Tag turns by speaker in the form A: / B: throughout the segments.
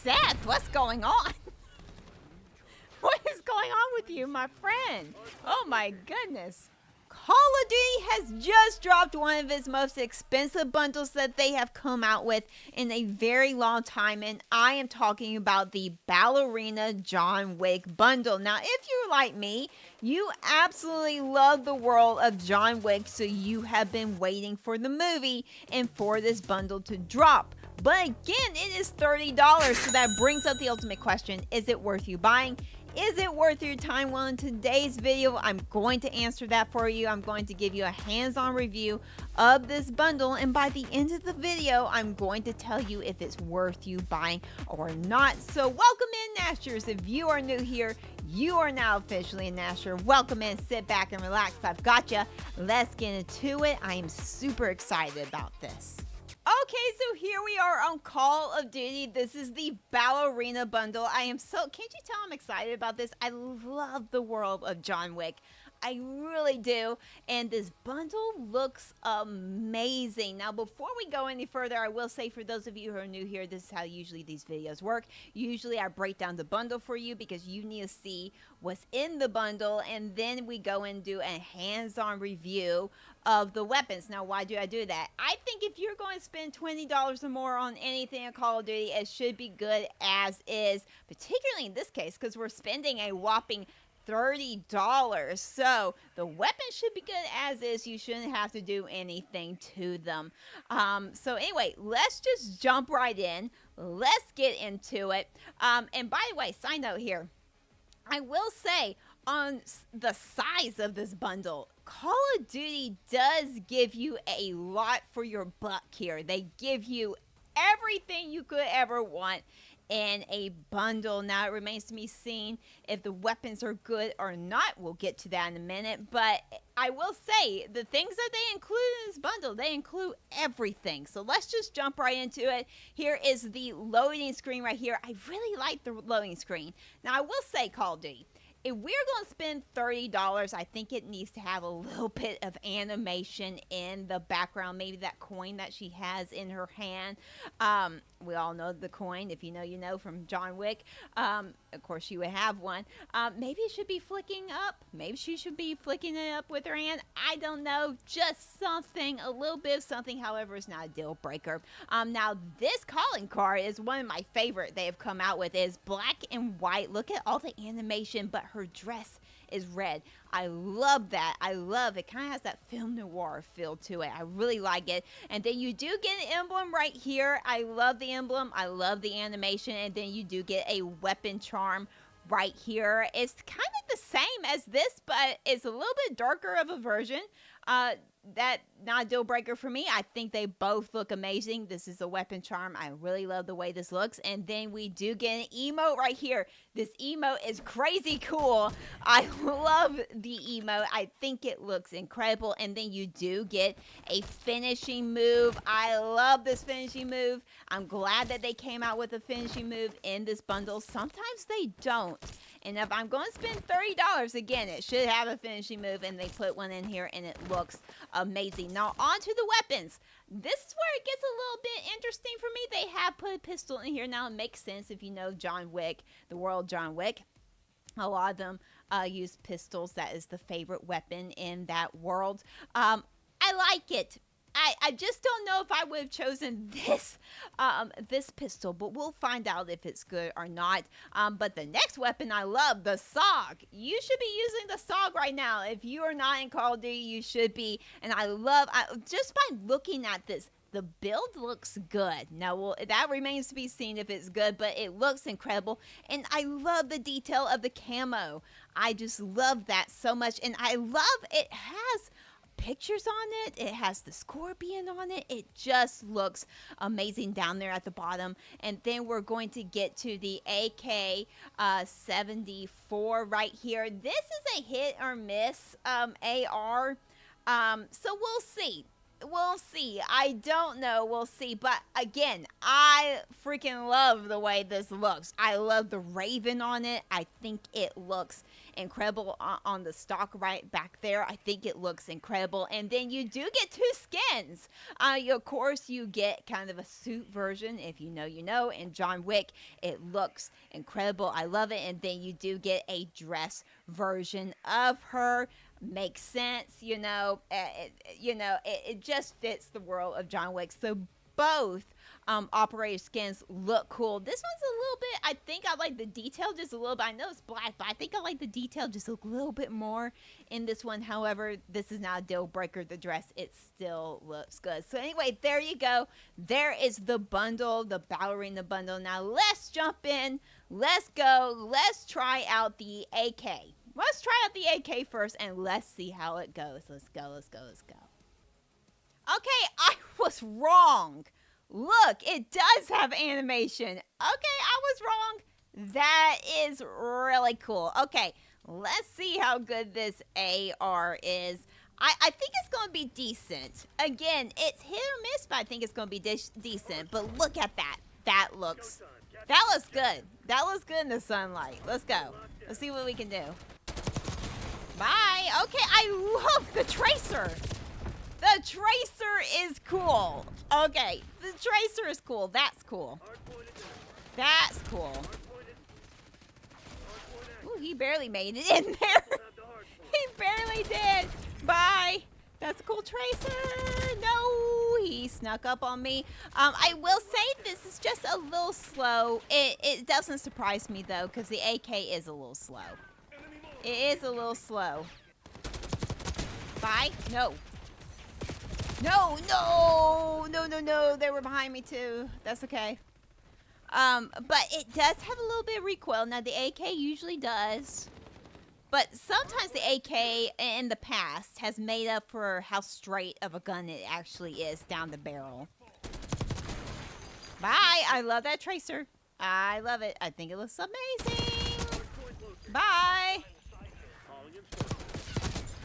A: Seth, what's going on? What is going on with you, my friend? Oh my goodness. Call of Duty has just dropped one of its most expensive bundles that they have come out with in a very long time, and I am talking about the Ballerina John Wick bundle. Now, if you're like me, you absolutely love the world of John Wick, so you have been waiting for the movie and for this bundle to drop. But again, it is $30, so that brings up the ultimate question: is it worth you buying? Is it worth your time? Well, in today's video, I'm going to answer that for you. I'm going to give you a hands-on review of this bundle, and by the end of the video, I'm going to tell you if it's worth you buying or not. So welcome in, Nashers. If you are new here, you are now officially a Nasher. Welcome in, sit back and relax. I've got you. Let's get into it. I am super excited about this. Okay, so here we are on Call of Duty. This is the Ballerina bundle. Can't you tell I'm excited about this? I love the world of John Wick. I really do. And this bundle looks amazing. Now, before we go any further, I will say for those of you who are new here, this is how usually these videos work. Usually I break down the bundle for you because you need to see what's in the bundle, and then we go and do a hands-on review of the weapons. Now, why do I do that? I think if you're going to spend $20 or more on anything in Call of Duty, it should be good as is, particularly in this case because we're spending a whopping $30. So the weapons should be good as is. You shouldn't have to do anything to them. So anyway, let's just jump right in. Let's get into it. And by the way, side note here, I will say on the size of this bundle, Call of Duty does give you a lot for your buck here. They give you everything you could ever want in a bundle. Now, it remains to be seen if the weapons are good or not. We'll get to that in a minute, but I will say the things that they include in this bundle, they include everything. So let's just jump right into it. Here is the loading screen right here. I really like the loading screen. Now, I will say, Call of Duty, if we're going to spend $30, I think it needs to have a little bit of animation in the background. Maybe that coin that she has in her hand. We all know the coin. If you know, you know, from John Wick. Of course, she would have one. Maybe it should be flicking up. Maybe she should be flicking it up with her hand. I don't know. Just something, a little bit of something. However, it's not a deal breaker. Now, this calling card is one of my favorite they have come out with. It's black and white. Look at all the animation, but her dress is red. I love that. I love it. Kind of has that film noir feel to it. I really like it. And then you do get an emblem right here. I love the emblem. I love the animation. And then you do get a weapon charm right here. It's kind of the same as this, but it's a little bit darker of a version. That not a deal breaker for me. I think they both look amazing. This is a weapon charm. I really love the way this looks. And then we do get an emote right here. This emote is crazy cool. I love the emote. I think it looks incredible. And then you do get a finishing move. I love this finishing move. I'm glad that they came out with a finishing move in this bundle. Sometimes they don't. And if I'm going to spend $30, again, it should have a finishing move, and they put one in here, and it looks amazing. Now, on to the weapons. This is where it gets a little bit interesting for me. They have put a pistol in here. Now, it makes sense if you know John Wick, the world John Wick. A lot of them use pistols. That is the favorite weapon in that world. I like it. I just don't know if I would have chosen this this pistol, but we'll find out if it's good or not. But the next weapon I love, the SOG. You should be using the SOG right now. If you are not in Call of Duty, you should be. And I love, just by looking at this, the build looks good. Now, well, that remains to be seen if it's good, but it looks incredible. And I love the detail of the camo. I just love that so much. And I love it has pictures on it. It has the scorpion on it. It just looks amazing down there at the bottom. And then we're going to get to the AK-74 right here. This is a hit or miss AR. So we'll see. We'll see. I don't know. We'll see. But again, I freaking love the way this looks. I love the raven on it. I think it looks incredible on the stock right back there. I think it looks incredible. And then you do get 2 skins. Of course, you get kind of a suit version. If you know, you know. And John Wick, it looks incredible. I love it. And then you do get a dress version of her. Makes sense, you know. It just fits the world of John Wick. So both operator skins look cool. This one's a little bit, I think I like the detail just a little bit. I know it's black, but I think I like the detail just a little bit more in this one. However, this is not a deal breaker. The dress, it still looks good. So anyway, there you go. There is the bundle, the Ballerina bundle. Now let's jump in. Let's go. Let's try out the AK. Let's try out the AK first, and let's see how it goes. Let's go, let's go, let's go. Okay, I was wrong. Look, it does have animation. Okay, I was wrong. That is really cool. Okay, let's see how good this AR is. I think it's going to be decent. Again, it's hit or miss, but I think it's going to be decent. But look at that. That looks good. That looks good in the sunlight. Let's go. Let's see what we can do. Bye. Okay, I love the tracer. The tracer is cool. Okay, the tracer is cool. That's cool. That's cool. Ooh, he barely made it in there. He barely did. Bye. That's a cool tracer. No, he snuck up on me. I will say this is just a little slow. It doesn't surprise me, though, because the AK is a little slow. It is a little slow. Bye. No. No, no, no, no, no. They were behind me, too. That's okay. But it does have a little bit of recoil. Now, the AK usually does. But sometimes the AK in the past has made up for how straight of a gun it actually is down the barrel. Bye. I love that tracer. I love it. I think it looks amazing. Bye.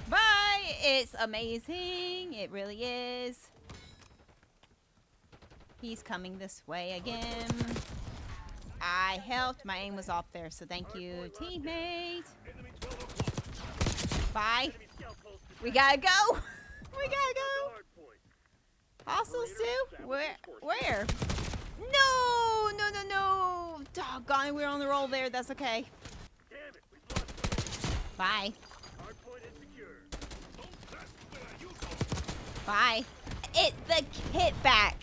A: Bye. It's amazing. It really is. He's coming this way again. I helped. My aim was off there, so thank you, teammate. Bye. We gotta go. We gotta go. Hostiles too? Where? No, no, no, no. Doggone, we're on the roll there. That's okay. Bye. Bye. The kit back.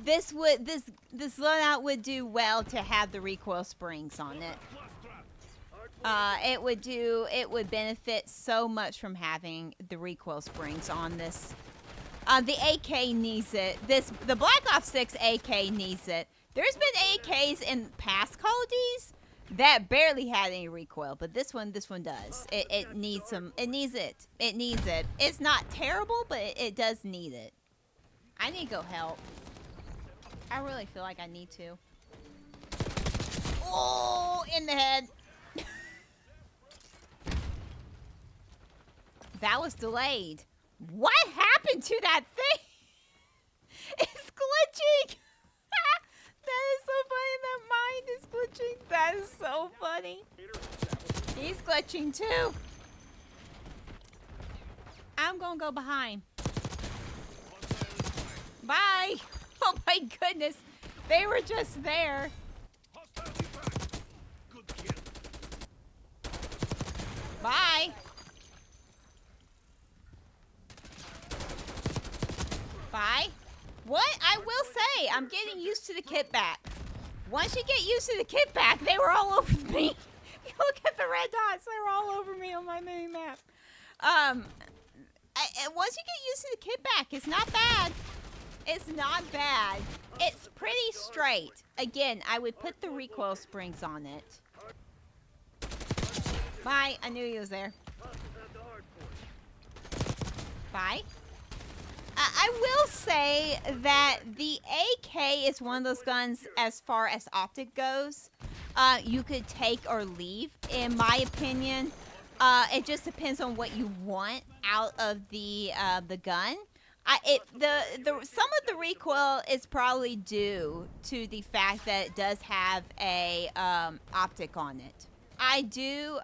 A: This loadout would do well to have the recoil springs on it. It would benefit so much from having the recoil springs on this. The AK needs it. The Black Ops 6 AK needs it. There's been AKs in past Call of Duties that barely had any recoil, but this one does. It needs some. It needs it. It needs it. It's not terrible, but it does need it. I need to go help. I really feel like I need to. Oh, in the head. That was delayed. What happened to that thing? It's glitching. That is so funny. That mine is glitching. That is so funny. He's glitching too. I'm gonna go behind. Bye. Oh my goodness. They were just there. Bye. Bye. What? I will say, I'm getting used to the kit back. Once you get used to the kit back, they were all over me. Look at the red dots. They were all over me on my mini map. Once you get used to the kit back, it's not bad. It's not bad. It's pretty straight. Again, I would put the recoil springs on it. Bye. I knew he was there. Bye. I will say that the AK is one of those guns, as far as optic goes, you could take or leave, in my opinion. It just depends on what you want out of the gun. Some of the recoil is probably due to the fact that it does have a optic on it. I do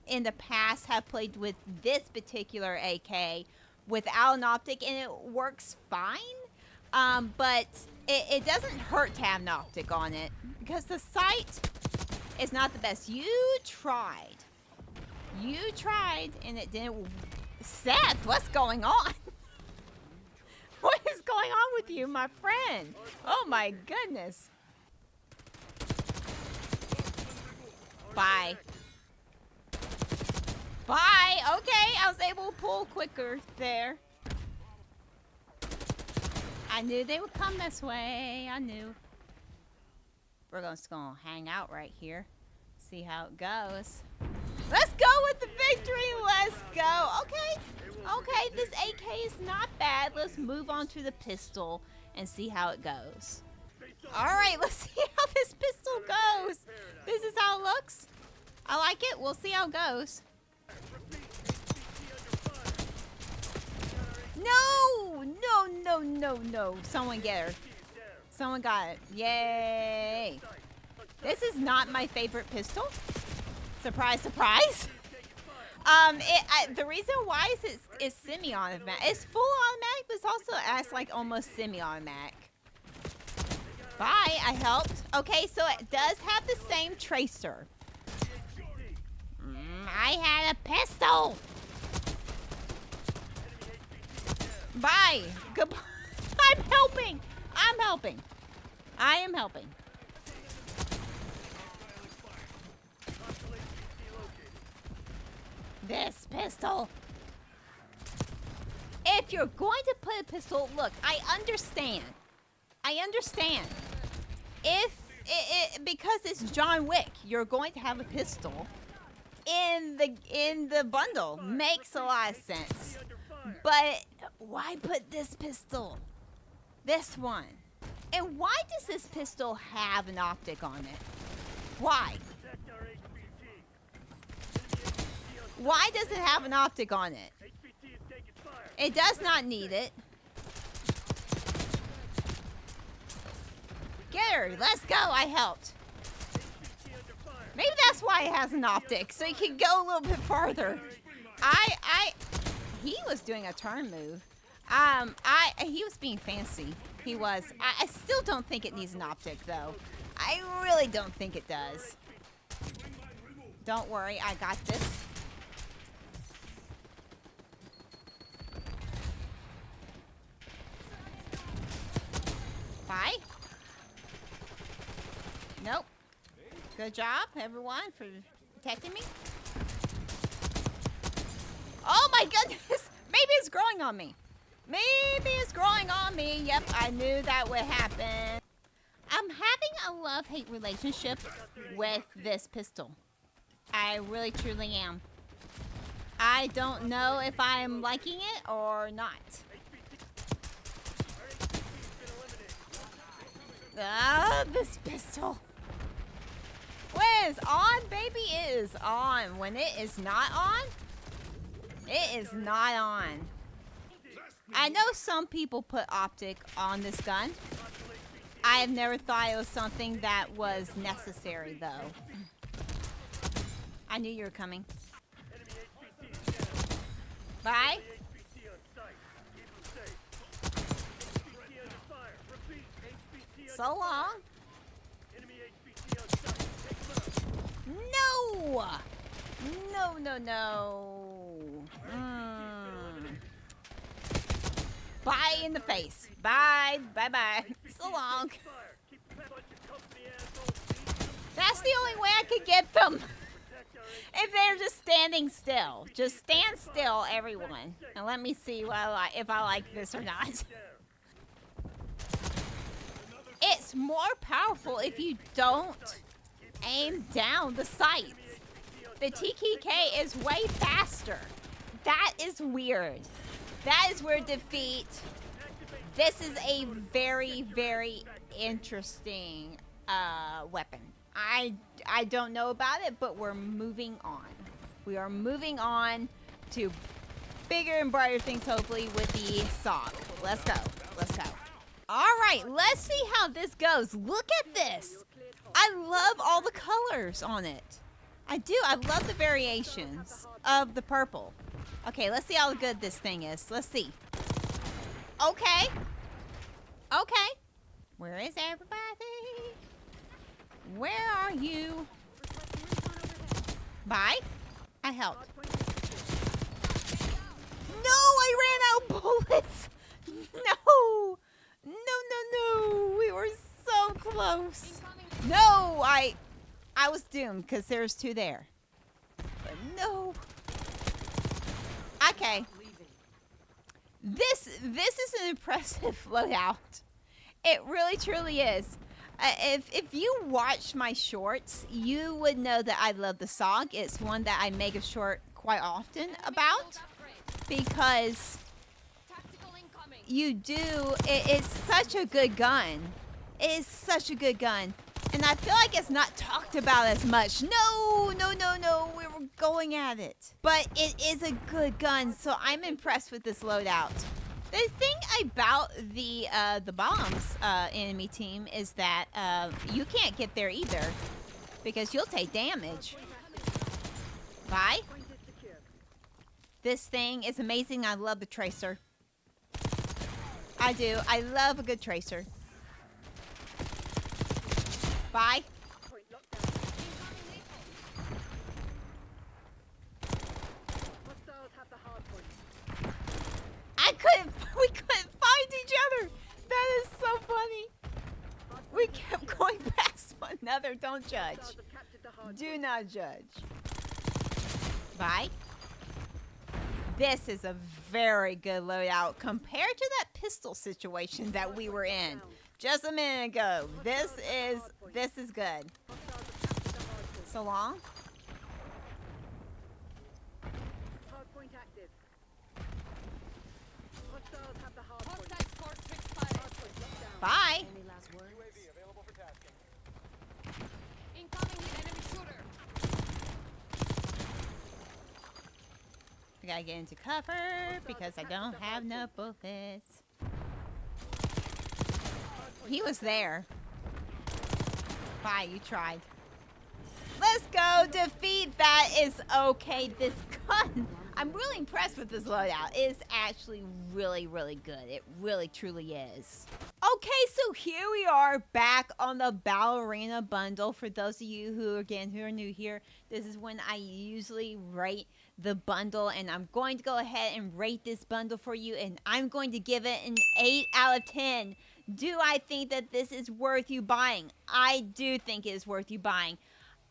A: in the past have played with this particular AK without an optic, and it works fine. But it doesn't hurt to have an optic on it because the sight is not the best. You tried, and it didn't. Seth, what's going on? What is going on with you, my friend? Oh my goodness. Bye. Bye. Okay, I was able to pull quicker there. I knew they would come this way. I knew. We're just gonna hang out right here. See how it goes. Let's go with the victory. Let's go. Okay. Okay, this AK is not bad. Let's move on to the pistol and see how it goes. All right, let's see how this pistol goes. This is how it looks. I like it. We'll see how it goes. No, no, no, no, no. Someone get her. Someone got it. Yay. This is not my favorite pistol. Surprise, surprise. The reason why is it's semi-automatic. It's full automatic, but it's also acts like almost semi-automatic. Bye, I helped. Okay, so it does have the same tracer. I had a pistol. Bye. Goodbye. I'm helping. I'm helping. I am helping. This pistol. If you're going to put a pistol, look, I understand. I understand. If because it's John Wick, you're going to have a pistol in the bundle. Makes a lot of sense. But why put this pistol? This one. And why does this pistol have an optic on it? Why? Why does it have an optic on it? It does not need it. Get her. Let's go. I helped. Maybe that's why it has an optic, so you can go a little bit farther. He was doing a turn move. He was being fancy. He was. I still don't think it needs an optic, though. I really don't think it does. Don't worry. I got this. Bye. Nope. Good job, everyone, for protecting me. Oh my goodness! Maybe it's growing on me. Maybe it's growing on me. Yep, I knew that would happen. I'm having a love-hate relationship with this pistol. I really, truly am. I don't know if I'm liking it or not. Ah, this pistol. When it's on, baby, it is on. When it is not on, it is not on. I know some people put optic on this gun. I have never thought it was something that was necessary, though. I knew you were coming. Bye. So long. No! No, no, no. Bye in the face. Bye, bye, bye. So long. That's the only way I could get them. If they're just standing still. Just stand still, everyone. And let me see what if I like this or not. It's more powerful if you don't aim down the sights. The TKK is way faster. That is weird. That is weird defeat. This is a very, very interesting weapon. I don't know about it, but we're moving on. We are moving on to bigger and brighter things, hopefully, with the SOG. Let's go. Let's go. All right, let's see how this goes. Look at this. I love all the colors on it. I do. I love the variations of the purple. Okay, let's see how good this thing is. Let's see. Okay. Okay. Where is everybody? Where are you? Bye. I helped. No, I ran out of bullets. No. No. We were so close. No, I was doomed because there's two there. But no. Okay. This is an impressive loadout. It really truly is. If you watch my shorts, you would know that I love the SOG. It's one that I make a short quite often about because you do. It's such a good gun. It is such a good gun. And I feel like it's not talked about as much. No. We were going at it. But it is a good gun, so I'm impressed with this loadout. The thing about the bombs enemy team is that you can't get there either because you'll take damage. Bye. This thing is amazing. I love the tracer. I do. I love a good tracer. Bye. We couldn't find each other. That is so funny. We kept going past one another. Don't judge. Do not judge. Bye. This is a very good loadout compared to that pistol situation that we were in just a minute ago. This is good. So long. Bye. I gotta get into cover because I don't have no bullets. He was there. Bye, you tried. Let's go. Defeat that is okay. This gun, I'm really impressed with this loadout. It is actually really, really good. It really, truly is. Okay, so here we are back on the Ballerina bundle. For those of you who are new here, this is when I usually rate the bundle, and I'm going to go ahead and rate this bundle for you, and I'm going to give it an 8 out of 10. Do I think that this is worth you buying? I do think it is worth you buying.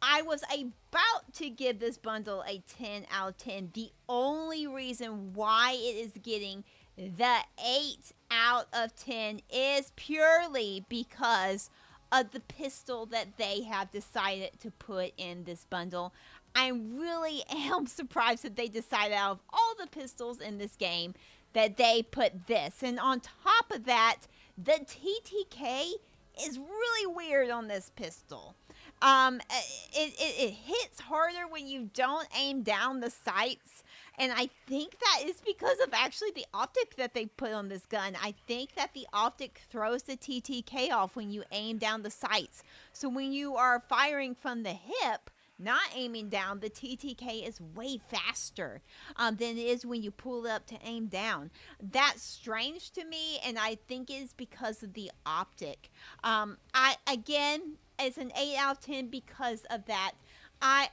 A: I was about to give this bundle a 10 out of 10. The only reason why it is getting the 8 out of 10 is purely because of the pistol that they have decided to put in this bundle. I really am surprised that they decided out of all the pistols in this game that they put this. And on top of that, the TTK is really weird on this pistol. It hits harder when you don't aim down the sights. And I think that is because of actually the optic that they put on this gun. I think that the optic throws the TTK off when you aim down the sights. So when you are firing from the hip, not aiming down, the TTK is way faster than it is when you pull it up to aim down. That's strange to me, and I think it's because of the optic. Again, it's an 8 out of 10 because of that. I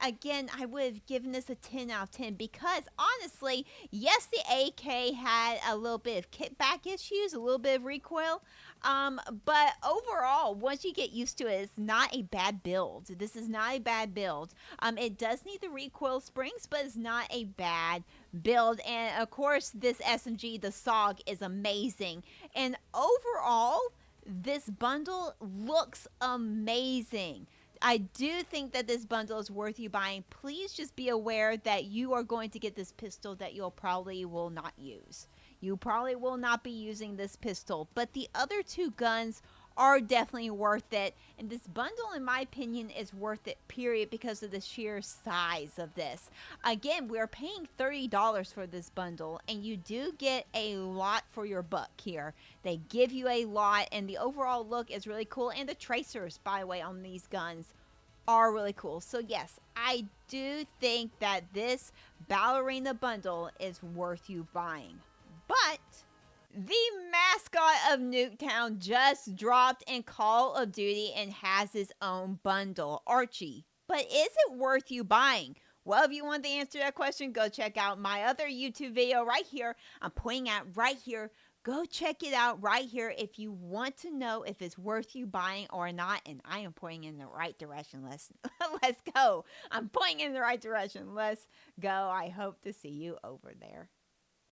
A: would have given this a 10 out of 10 because honestly, yes, the AK had a little bit of kickback issues, a little bit of recoil, but overall, once you get used to it, it's not a bad build. This is not a bad build. It does need the recoil springs, but it's not a bad build. And of course, this SMG, the SOG, is amazing. And overall, this bundle looks amazing. I do think that this bundle is worth you buying. Please just be aware that you are going to get this pistol that you'll probably will not use. You probably will not be using this pistol, but the other two guns are definitely worth it. And this bundle, in my opinion, is worth it, period, because of the sheer size of this. Again, we're paying $30 for this bundle, and you do get a lot for your buck here. They give you a lot, and the overall look is really cool. And the tracers, by the way, on these guns are really cool. So yes, I do think that this Ballerina bundle is worth you buying. But the mascot of Nuketown just dropped in Call of Duty and has his own bundle, Archie. But is it worth you buying? Well, if you want the answer to that question, go check out my other YouTube video right here. I'm pointing at right here. Go check it out right here if you want to know if it's worth you buying or not. And I am pointing in the right direction. Let's go. I'm pointing in the right direction. Let's go. I hope to see you over there.